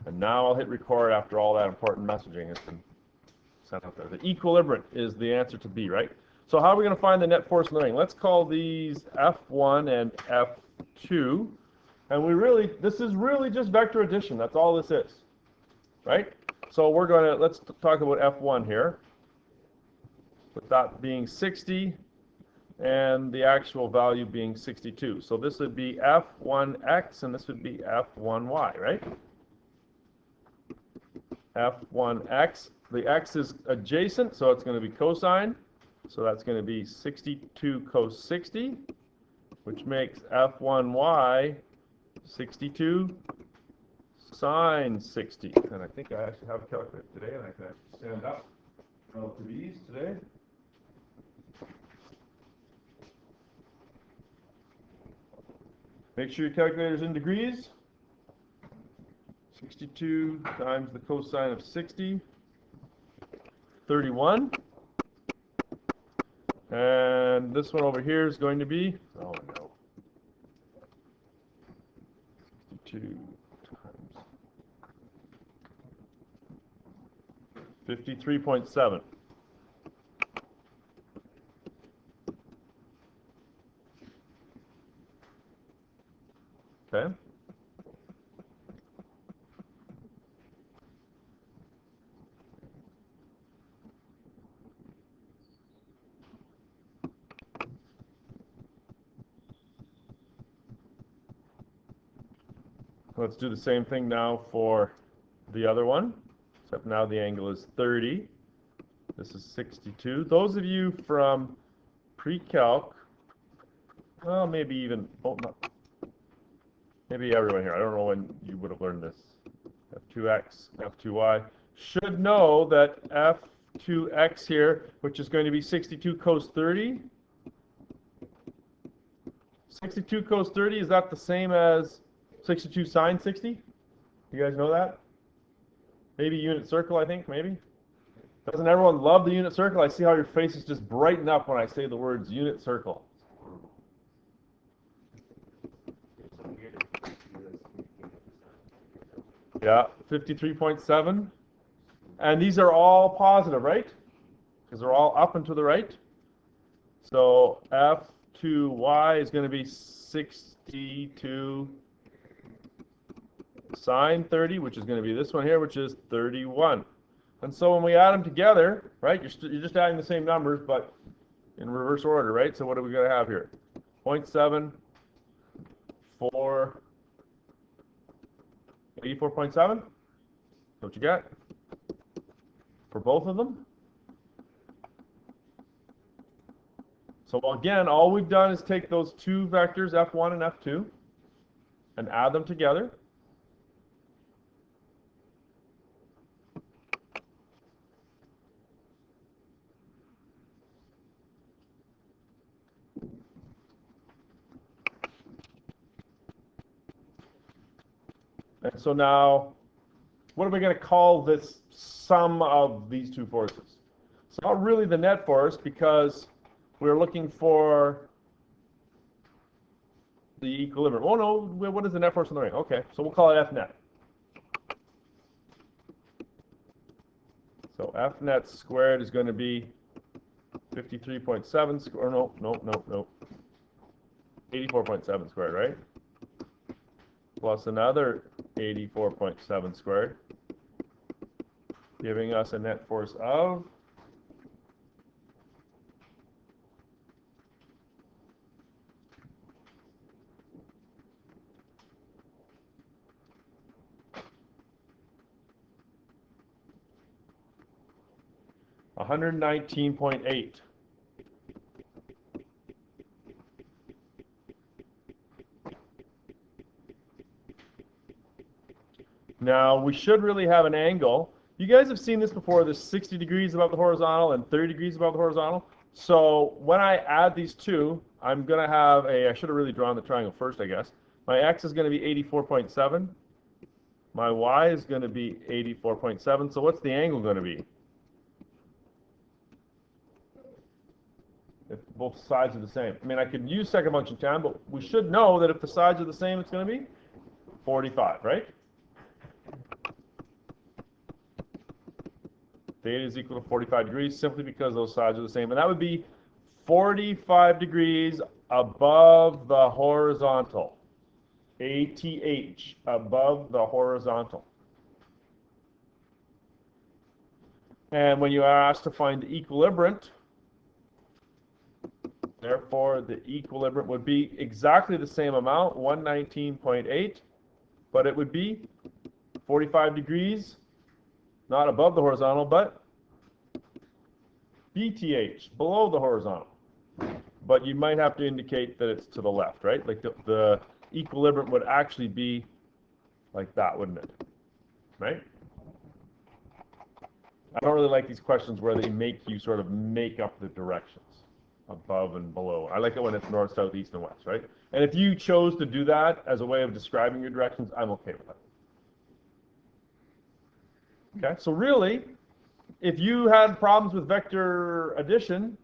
And now I'll hit record after all that important messaging has been sent out there. The equilibrium is the answer to B, right? So how are we going to find the net force in the ring? Let's call these F1 and F2. And this is really just vector addition. That's all this is, right? So let's talk about F1 here, with that being 60 and the actual value being 62. So this would be F1x and this would be F1y, right? F1x, the x is adjacent, so it's going to be cosine. So that's going to be 62 cos 60, which makes F1y 62 sine 60. And I think I actually have a calculator today, and I can actually stand up relative ease today. Make sure your calculator's in degrees. 62 times the cosine of 60, 31. And this one over here is going to be, oh no, 62 times 53.7. Okay. Let's do the same thing now for the other one, except now the angle is 30. This is 62. Those of you from pre-calc, well, maybe even, maybe everyone here, I don't know when you would have learned this, F2x, F2y, should know that F2x here, which is going to be 62 cos 30. 62 cos 30, is that the same as 62 sine 60? You guys know that? Maybe unit circle, I think, maybe? Doesn't everyone love the unit circle? I see how your faces just brighten up when I say the words unit circle. Yeah, 53.7. And these are all positive, right? Because they're all up and to the right. So F2y is going to be 62 sine 30, which is going to be this one here, which is 31. And so when we add them together, right, you're just adding the same numbers, but in reverse order, right? So what are we going to have here? 0.7, 4, 84.7? What you got for both of them? So again, all we've done is take those two vectors, F1 and F2, and add them together. And so now, what are we going to call this sum of these two forces? It's not really the net force because we're looking for the equilibrium. Oh no, what is the net force in the ring? Okay, so we'll call it F net. So F net squared is going to be 53.7 squared, no, 84.7 squared, right? Plus another 84.7 squared, giving us a net force of 119.8. Now, we should really have an angle. You guys have seen this before. There's 60 degrees above the horizontal and 30 degrees above the horizontal. So when I add these two, I'm going to have I should have really drawn the triangle first, I guess. My x is going to be 84.7. My y is going to be 84.7. So what's the angle going to be? If both sides are the same. I mean, I could use second function tan, but we should know that if the sides are the same, it's going to be 45, right? theta is equal to 45 degrees simply because those sides are the same. And that would be 45 degrees above the horizontal. ATH, above the horizontal. And when you are asked to find the equilibrium, therefore the equilibrium would be exactly the same amount, 119.8, but it would be 45 degrees, not above the horizontal, but BTH, below the horizontal. But you might have to indicate that it's to the left, right? Like the equilibrium would actually be like that, wouldn't it? Right? I don't really like these questions where they make you sort of make up the directions, above and below. I like it when it's north, south, east, and west, right? And if you chose to do that as a way of describing your directions, I'm okay with that. Okay, so really, if you had problems with vector addition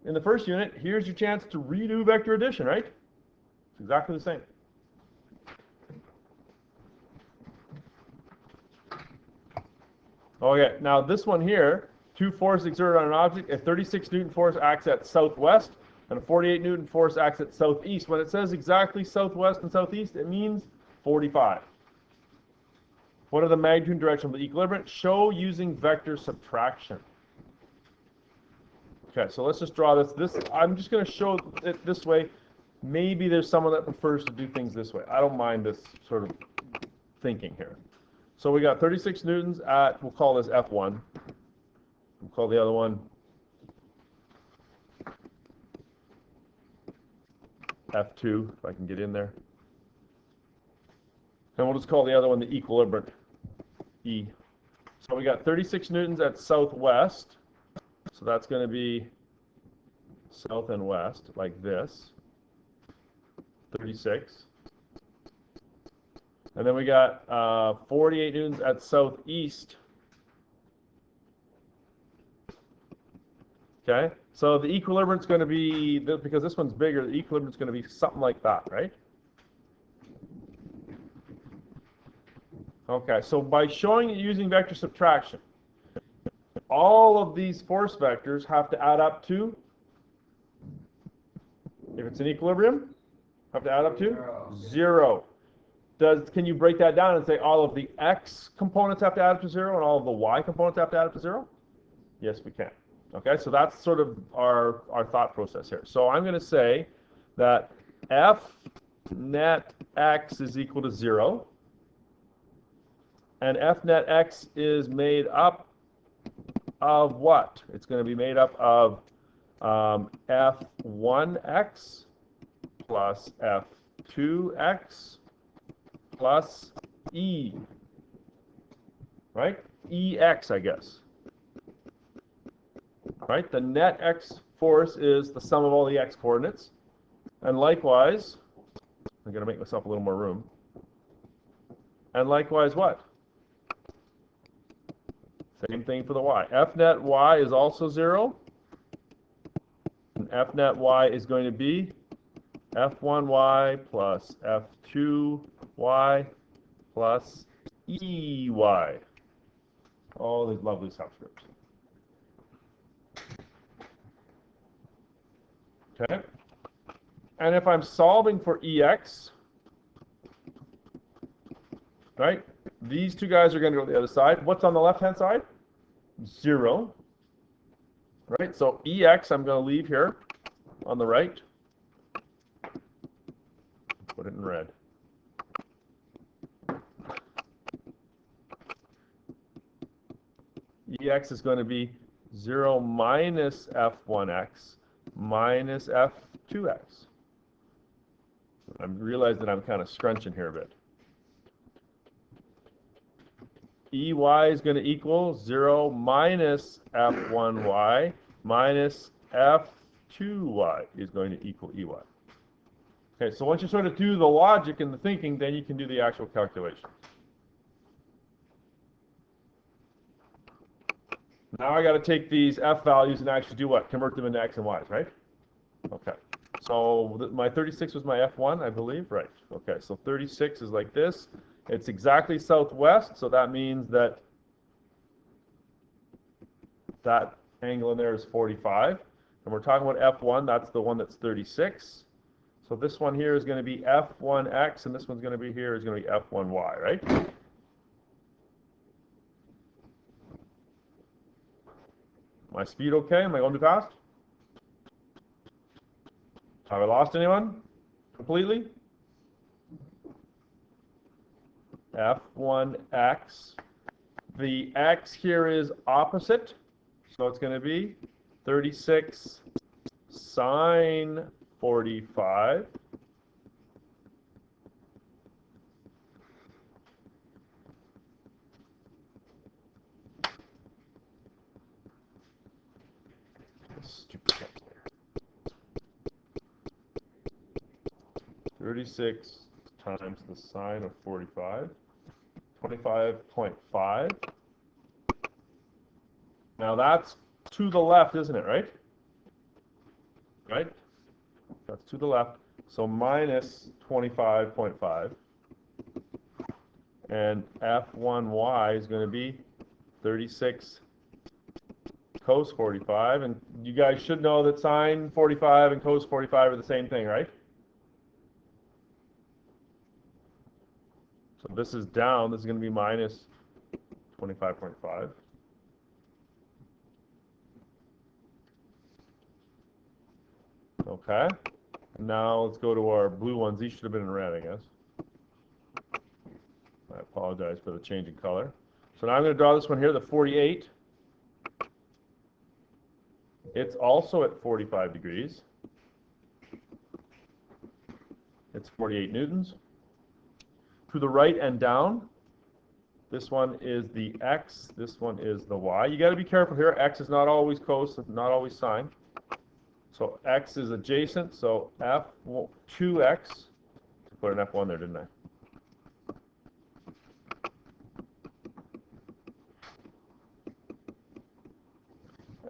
in the first unit, here's your chance to redo vector addition, right? It's exactly the same. Okay, now this one here, two forces exerted on an object, a 36 Newton force acts at southwest, and a 48 Newton force acts at southeast. When it says exactly southwest and southeast, it means 45. What are the magnitude and direction of the equilibrium? Show using vector subtraction. Okay, so let's just draw this. I'm just going to show it this way. Maybe there's someone that prefers to do things this way. I don't mind this sort of thinking here. So we got 36 newtons at, we'll call this F1. We'll call the other one F2, if I can get in there. And we'll just call the other one the equilibrium, E. So we got 36 newtons at southwest. So that's going to be south and west, like this. 36. And then we got 48 newtons at southeast. Okay, so the equilibrium is going to be, because this one's bigger, the equilibrium is going to be something like that, right? Okay, so by showing it using vector subtraction, all of these force vectors have to add up to, if it's an equilibrium, have to add up to 0. Can you break that down and say all of the x components have to add up to 0 and all of the y components have to add up to 0? Yes, we can. Okay, so that's sort of our thought process here. So I'm going to say that f net x is equal to 0, and f net x is made up of what? It's going to be made up of f1x plus f2x plus e, right? ex, I guess. Right? The net x force is the sum of all the x coordinates. And likewise, I'm going to make myself a little more room. And likewise what? Same thing for the y. F net y is also 0. And F net y is going to be f1y plus f2y plus ey. All these lovely subscripts. Okay. And if I'm solving for ex, right, these two guys are going to go to the other side. What's on the left-hand side? 0. Right, so ex I'm going to leave here on the right. Put it in red. Ex is going to be 0 minus f1x minus f2x. I realize that I'm kind of scrunching here a bit. Ey is going to equal 0 minus f1y minus f2y is going to equal ey. Okay, so once you sort of do the logic and the thinking, then you can do the actual calculation. Now I got to take these f values and actually do what? Convert them into x and y's, right? Okay. So my 36 was my f1, I believe, right? Okay, so 36 is like this. It's exactly southwest, so that means that that angle in there is 45. And we're talking about F1, that's the one that's 36. So this one here is going to be F1x, and this one's going to be here is going to be F1y, right? My speed okay? Am I going too fast? Have I lost anyone completely? F1x. The x here is opposite, so it's going to be 36 sine 45. Stupid calculator. 36 times the sine of 45. 25.5. Now that's to the left, isn't it, right? Right? That's to the left. So minus 25.5. And F1y is going to be 36 cos 45. And you guys should know that sine 45 and cos 45 are the same thing, right? So this is down. This is going to be minus 25.5. Okay. Now let's go to our blue ones. These should have been in red, I guess. I apologize for the change in color. So now I'm going to draw this one here, the 48. It's also at 45 degrees. It's 48 newtons. To the right and down, this one is the x, this one is the y. You got to be careful here. X is not always cos, not always sine. So x is adjacent, so F2x. I put an F1 there, didn't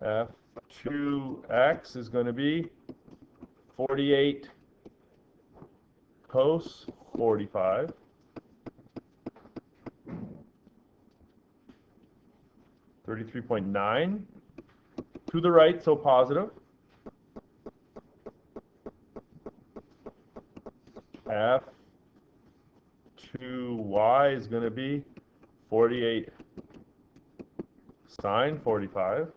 I? F2x is going to be 48 cos 45. $33.9 to the right, so positive. F2y is going to be 48 sine 45.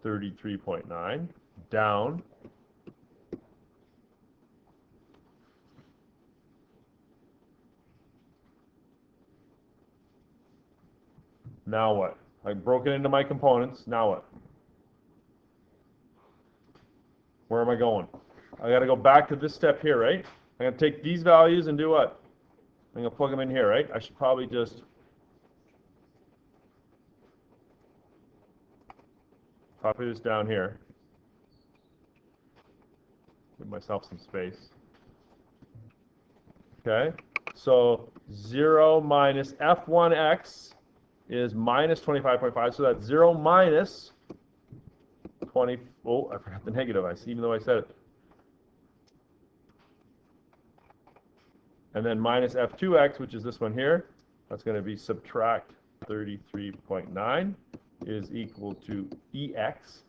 $33.9 down. Now what? I broke it into my components. Now what? Where am I going? I got to go back to this step here, right? I'm going to take these values and do what? I'm going to plug them in here, right? I should probably just copy this down here. Give myself some space. Okay, so 0 minus F1x is minus 25.5, so that's 0 minus 20, oh, I forgot the negative, even though I said it. And then minus F2x, which is this one here, that's going to be subtract 33.9 is equal to EX.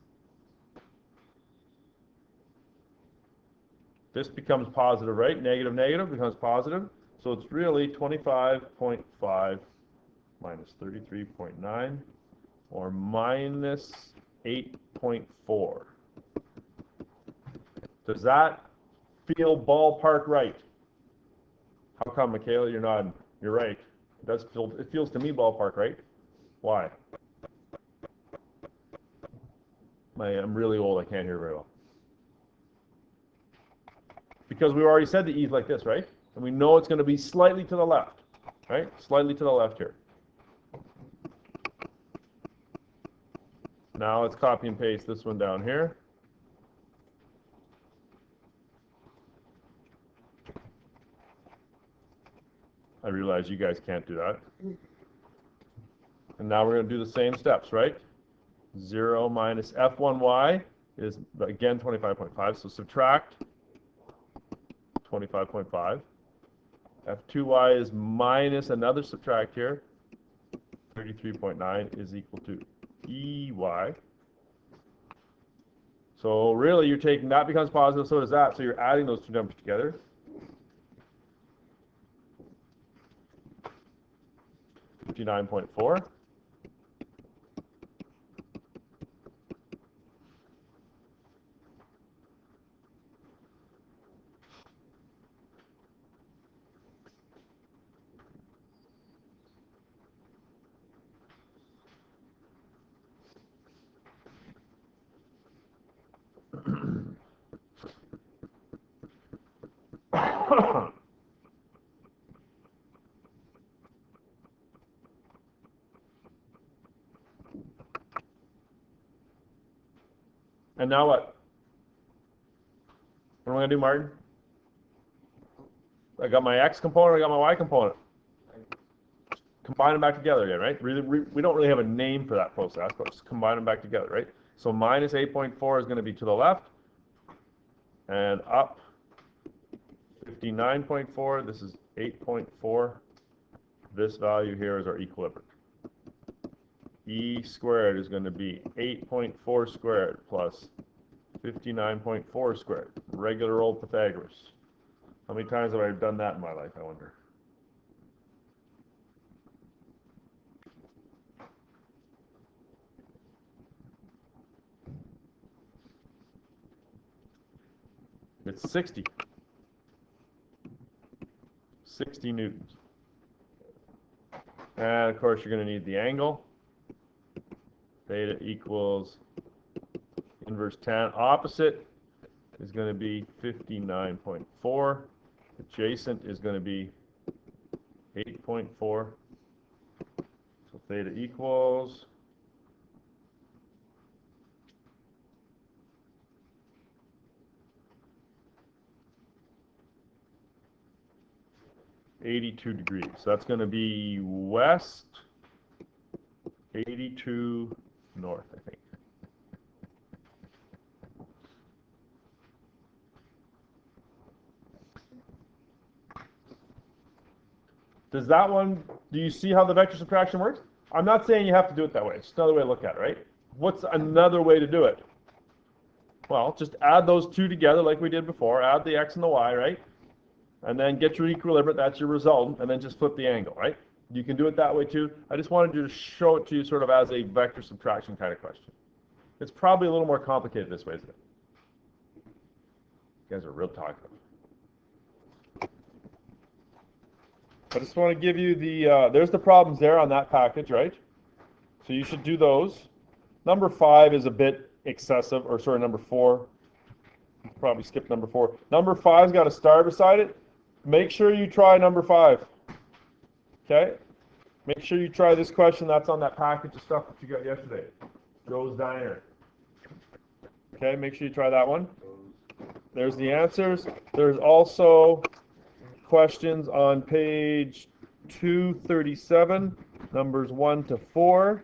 This becomes positive, right? Negative, negative becomes positive. So it's really 25.5 minus 33.9, or minus 8.4. Does that feel ballpark right? How come, Michaela, you're nodding? You're right. It feels to me ballpark, right? Why? I'm really old. I can't hear very well. Because we already said the E's like this, right? And we know it's going to be slightly to the left, right? Slightly to the left here. Now let's copy and paste this one down here. I realize you guys can't do that. And now we're going to do the same steps, right? 0 minus F1y is, again, 25.5. So subtract 25.5. F2y is minus another subtract here. 33.9 is equal to EY. So really, you're taking that becomes positive, so does that. So you're adding those two numbers together. $59.4. And now what? What am I going to do, Martin? I got my x component, I got my y component. Combine them back together again, right? We don't really have a name for that process, but just combine them back together, right? So minus 8.4 is going to be to the left, and up 59.4. This is 8.4. This value here is our equilibrium. E squared is going to be 8.4 squared plus 59.4 squared. Regular old Pythagoras. How many times have I done that in my life, I wonder? It's 60. 60 newtons. And of course, you're going to need the angle. Theta equals inverse tan. Opposite is going to be 59.4. Adjacent is going to be 8.4. So theta equals 82 degrees. So that's going to be west, 82 north, I think. Does that one, do you see how the vector subtraction works? I'm not saying you have to do it that way. It's just another way to look at it, right? What's another way to do it? Well, just add those two together like we did before. Add the x and the y, right? And then get your equilibrium. That's your result. And then just flip the angle, right? You can do it that way too. I just wanted you to show it to you sort of as a vector subtraction kind of question. It's probably a little more complicated this way, isn't it? You guys are real talkative. I just want to give you the, there's the problems there on that package, right? So you should do those. Number 5 is a bit excessive, or sorry, number 4. Probably skip number 4. Number 5's got a star beside it. Make sure you try number 5. Okay? Make sure you try this question that's on that package of stuff that you got yesterday. Joe's Diner. Okay, make sure you try that one. There's the answers. There's also questions on page 237, numbers 1 to 4,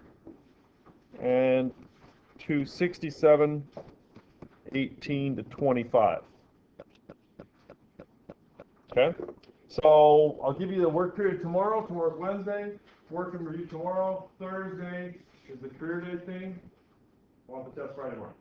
and 267, 18 to 25. Okay? So I'll give you the work period tomorrow. Tomorrow's Wednesday. Work and review tomorrow. Thursday is the career day thing. We'll have the test Friday morning.